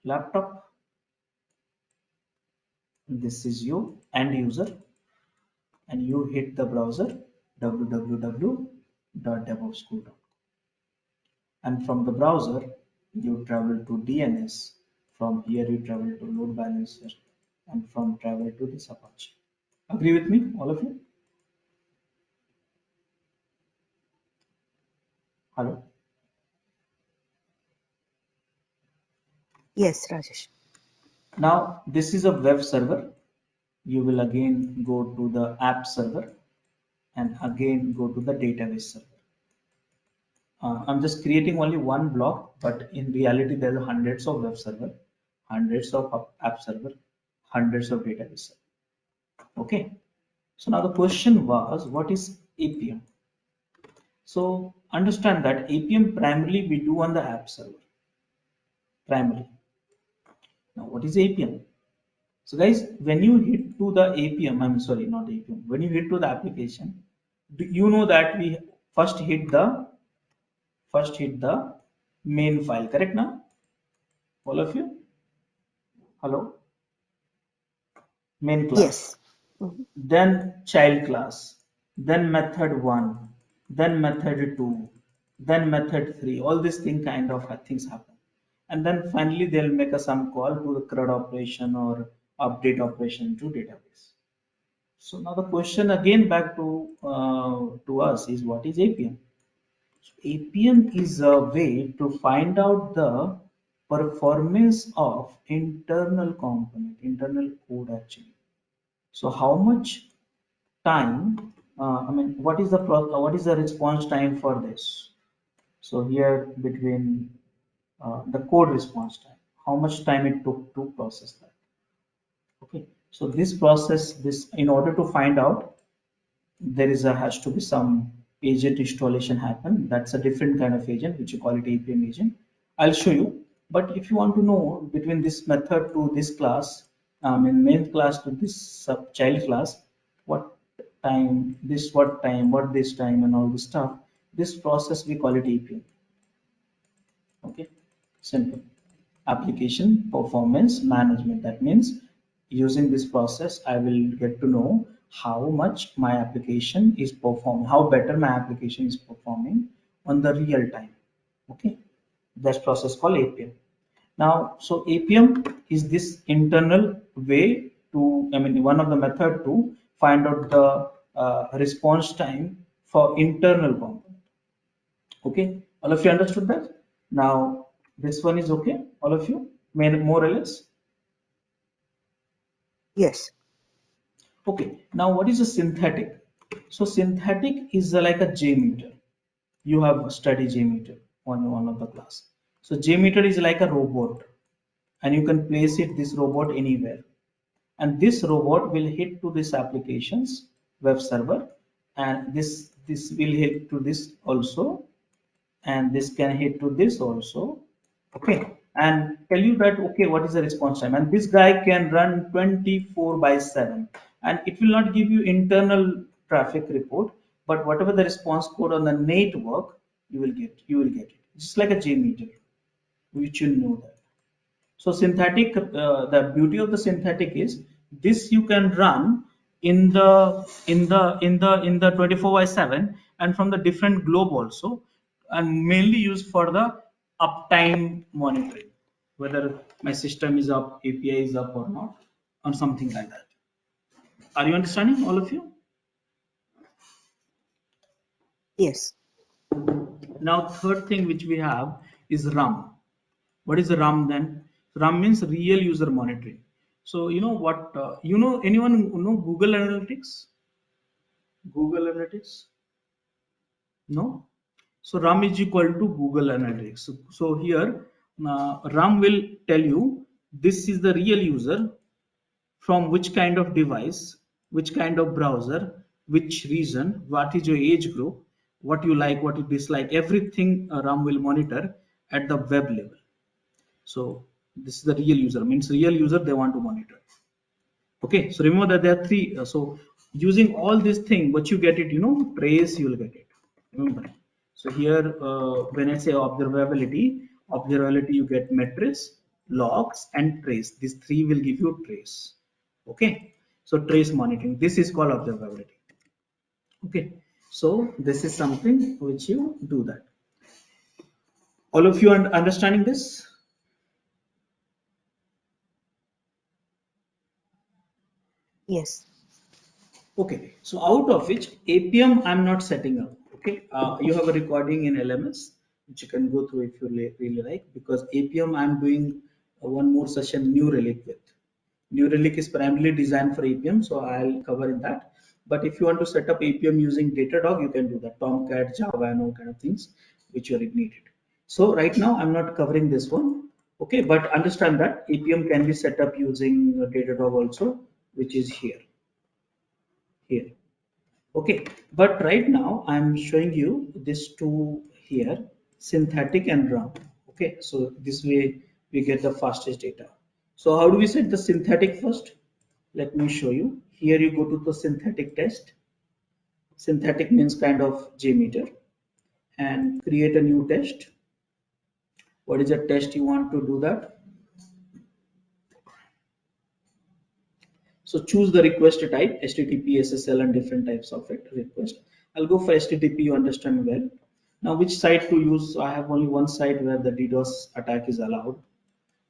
laptop. This is you end user, and you hit the browser www.devopsSchool.com, and from the browser you travel to DNS. From here you travel to load balancer, and from travel to this Apache. Agree with me, all of you? Hello. Yes, Rajesh. Now this is a web server. You will again go to the app server and again go to the database server. I'm just creating only one block, but in reality there are hundreds of web server, hundreds of app server, hundreds of database server. Okay. So now the question was, what is APM? So understand that APM primarily we do on the app server. Primarily. Now what is APM? So guys, when you hit to the APM, I'm sorry, not APM. When you hit to the application, you know that we first hit the main file, correct now? All of you? Hello? Main class. Yes. Mhm. Then child class, then method 1, then method 2, then method 3. All these kind of things happen, and then finally they'll make a some call to the CRUD operation or update operation to database. So now the question again back to us is, what is APM? So APM is a way to find out the performance of internal component, internal code actually. So how much time, what is the what is the response time for this? So here between the code response time, how much time it took to process that? Okay, so this process, this in order to find out, there is a has to be some agent installation happen. That's a different kind of agent which you call it APM agent. I'll show you. But if you want to know between this method to this class, in main class to this sub child class, what time, this what time, what this time, and all this stuff, this process we call it APM. Okay, simple. Application performance management. That means using this process, I will get to know how much my application is performing, how better my application is performing on the real time. Okay, that's process called APM. Now, so APM is this internal way to, one of the method to find out the response time for internal component. Okay, all of you understood that? Now, this one is okay, all of you, more or less. Yes. Okay, now what is a synthetic? So synthetic is like a JMeter. You have studied JMeter on one of the class. So JMeter is like a robot, and you can place it this robot anywhere. And this robot will hit to this applications web server, and this will hit to this also, and this can hit to this also. Okay, and tell you that, okay, what is the response time, and this guy can run 24/7, and it will not give you internal traffic report, but whatever the response code on the network, you will get it, just like a JMeter, which you know that. So synthetic, the beauty of the synthetic is this you can run in the 24/7, and from the different globe also, and mainly used for the uptime monitoring, whether my system is up, API is up or not, or something like that. Are you understanding, all of you? Yes. Now, third thing which we have is RAM. What is RAM then? RAM means real user monitoring. So you know what? Anyone know Google Analytics? Google Analytics? No. So RAM is equal to Google Analytics. So here RAM will tell you this is the real user from which kind of device, which kind of browser, which region, what is your age group, what you like, what you dislike. Everything RAM will monitor at the web level. So this is the real user, means real user they want to monitor. Okay, so remember that there are three. So using all this thing, what you get it, trace, you will get it. Remember. So here, when I say observability, you get metrics, logs, and trace. These three will give you trace. Okay, so trace monitoring. This is called observability. Okay, so this is something which you do that. All of you are understanding this? Yes. Okay, so out of which APM I'm not setting up. Okay, you have a recording in LMS which you can go through if you really like, because APM I'm doing one more session New Relic with. New Relic is primarily designed for APM, so I'll cover in that. But if you want to set up APM using Datadog, you can do that. Tomcat, Java, and all kind of things which are needed. So right now I'm not covering this one. Okay, but understand that APM can be set up using Datadog also, which is here. Okay, but right now I'm showing you these two here, synthetic and RAM. Okay, so this way we get the fastest data. So how do we set the synthetic first? Let me show you. Here you go to the synthetic test. Synthetic means kind of JMeter, and create a new test. What is the test you want to do that? So choose the request type, HTTP, SSL, and different types of it request. I'll go for HTTP, you understand well. Now which site to use? I have only one site where the DDoS attack is allowed,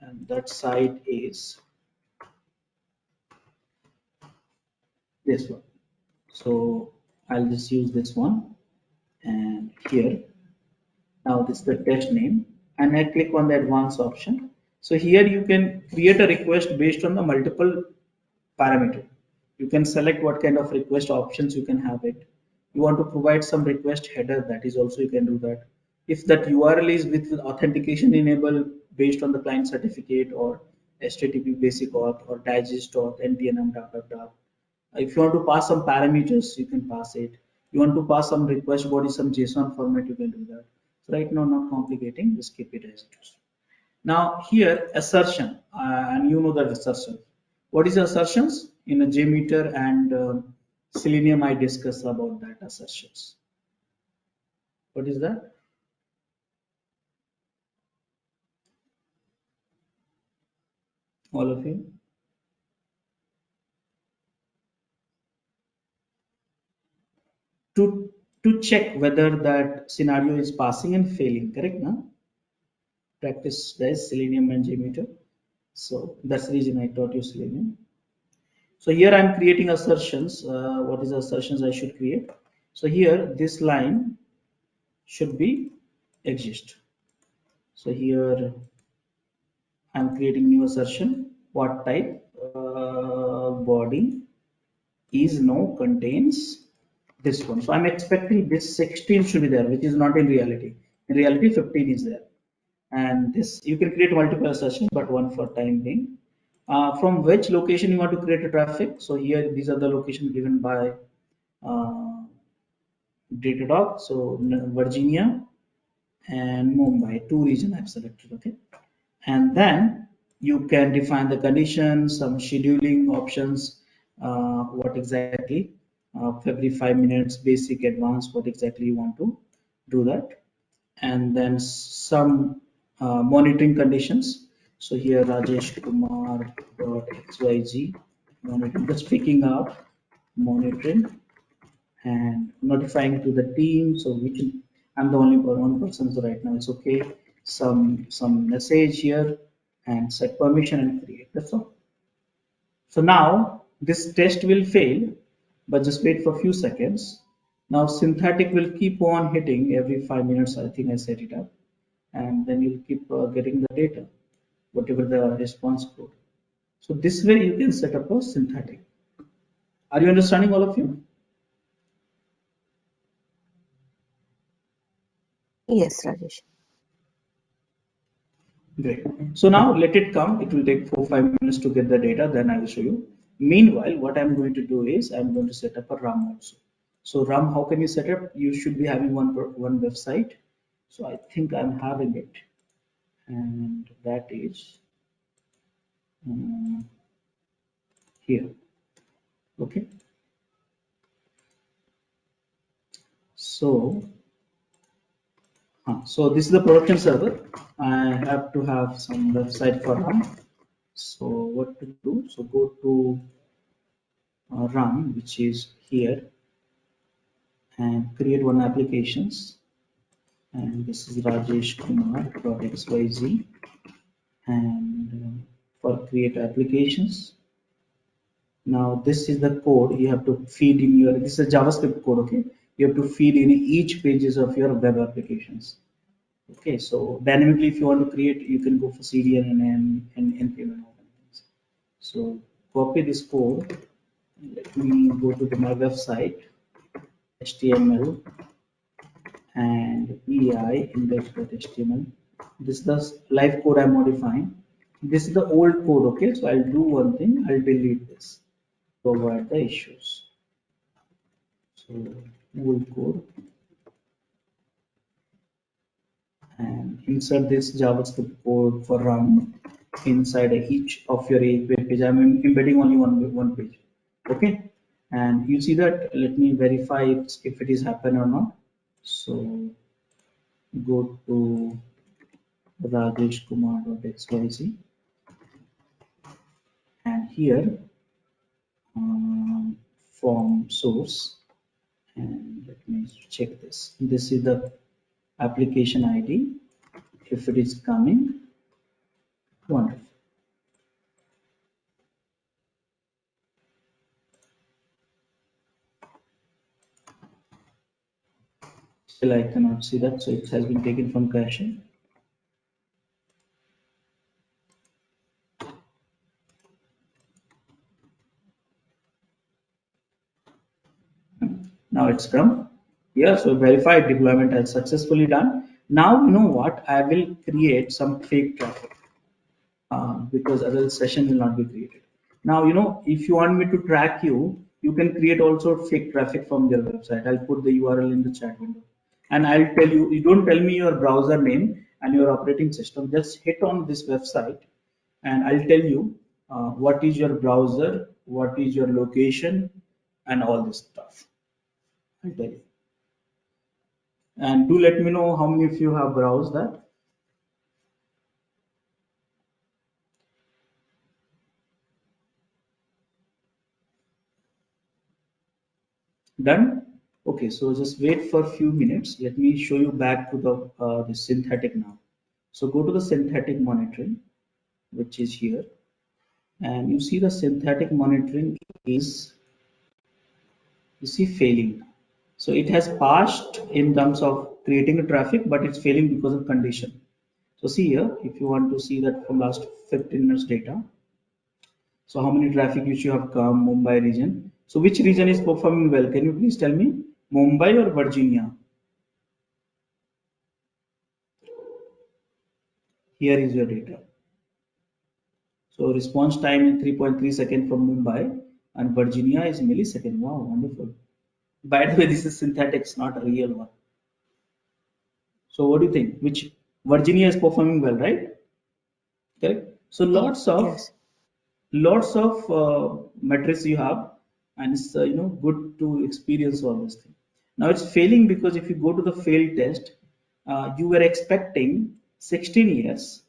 and that site is this one. So I'll just use this one, and here, now this is the test name, and I click on the advanced option. So here you can create a request based on the multiple parameter. You can select what kind of request options you can have it. You want to provide some request header, that is also you can do that. If that URL is with authentication enabled based on the client certificate or HTTP basic auth or digest auth, NTNM, dot. If you want to pass some parameters, you can pass it. You want to pass some request body, some JSON format, you can do that. So right now, not complicating, just keep it as it is. Now here assertion, and you know that assertion. What is assertions? In a JMeter and Selenium, I discuss about that assertions. What is that? All of you? To check whether that scenario is passing and failing, correct? Now practice this Selenium and JMeter. So that's the reason I taught you Selenium. So here I'm creating assertions. What is the assertions I should create? So here this line should be exist. So here I'm creating new assertion. What type? Body is no contains this one. So I'm expecting this 16 should be there, which is not in reality. In reality, 15 is there. And this you can create multiple assertions, but one for time being. From which location you want to create a traffic? So here these are the locations given by uh, Datadog. So Virginia and Mumbai, two regions I've selected. Okay, and then you can define the conditions, some scheduling options, what exactly every 5 minutes, basic, advanced, what exactly you want to do that, and then some monitoring conditions. So here Rajesh Kumar .xyz monitoring, just picking up monitoring and notifying to the team. So which I'm the only one person, so right now it's okay. Some message here and set permission and create. That's all. So now this test will fail, but just wait for a few seconds. Now synthetic will keep on hitting every 5 minutes. I think I set it up, and then you'll keep getting the data, whatever the response code. So this way you can set up a synthetic. Are you understanding, all of you? Yes, Rajesh. Great. So now let it come. It will take 4 5 minutes to get the data. Then I will show you. Meanwhile, what I'm going to do is I'm going to set up a RAM also. So RAM, how can you set up? You should be having one website. So I think I'm having it, and that is um, here. Okay. So So this is the production server. I have to have some website for run. So what to do? So go to run, which is here, and create one applications. And this is Rajesh Kumar.xyz. And for create applications. Now this is the code you have to feed in your. This is a JavaScript code. Okay, you have to feed in each pages of your web applications. Okay, so dynamically, if you want to create, you can go for CDN and npm and all that things. So copy this code. Let me go to my website, HTML and EI index.html. This is the live code I'm modifying. This is the old code. Okay, so I'll do one thing. I'll delete this to avoid the issues. So old code and insert this JavaScript code for run inside each of your web page. I'm embedding only one page. Okay, and you see that. Let me verify if it is happen or not. So go to rajeshkumar.xyz and here form source, and let me check this. This is the application ID. If it is coming, wonderful. Still I cannot see that, so it has been taken from caching. Now it's come here. So verified deployment has successfully done. Now you know what? I will create some fake traffic because other session will not be created. Now you know if you want me to track you, you can create also fake traffic from your website. I'll put the URL in the chat window, and I'll tell you. You don't tell me your browser name and your operating system. Just hit on this website, and I'll tell you what is your browser, what is your location, and all this stuff. I'll tell you. And do let me know how many of you have browsed that. Done? Okay, so just wait for a few minutes. Let me show you back to the synthetic now. So go to the synthetic monitoring, which is here. And you see the synthetic monitoring is, you see, failing. So it has passed in terms of creating a traffic, but it's failing because of condition. So see here, if you want to see that from last 15 minutes data, so how many traffic which you have come, Mumbai region. So which region is performing well? Can you please tell me? Mumbai or Virginia? Here is your data. So response time is 3.3 seconds from Mumbai and Virginia is millisecond. Wow, wonderful. By the way, this is synthetics, not a real one. So what do you think? Which Virginia is performing well, right? Correct. So Yes. lots of metrics you have, and it's good to experience all this thing. Now it's failing because if you go to the failed test, you were expecting 16 years,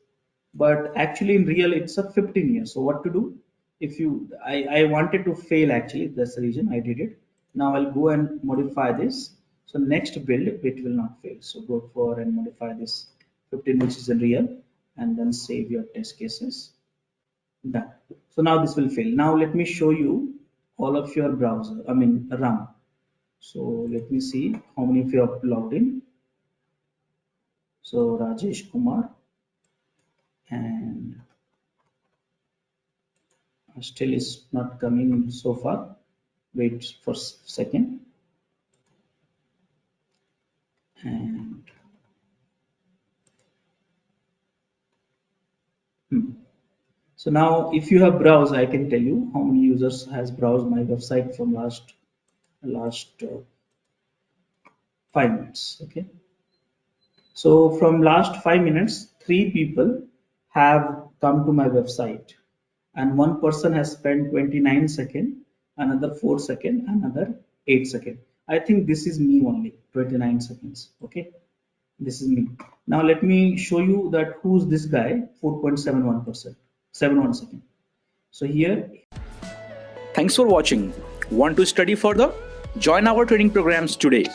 but actually in real it's a 15 years. So what to do? If you I wanted to fail, actually that's the reason I did it. Now I'll go and modify this. So next build it will not fail. So go for and modify this 15, which is in real, and then save your test cases. Done. So now this will fail. Now let me show you all of your browser, I mean RAM. So let me see how many of you have logged in. So Rajesh Kumar, and still is not coming so far. Wait for a second. And so now if you have browsed, I can tell you how many users has browsed my website from last 5 minutes. Okay. So from last 5 minutes, 3 people have come to my website, and one person has spent 29 seconds, another 4 seconds, another 8 seconds. I think this is me only, 29 seconds. Okay. This is me. Now let me show you that who's this guy, 4.71%, 71 second. So here. Thanks for watching. Want to study further? Join our training programs today.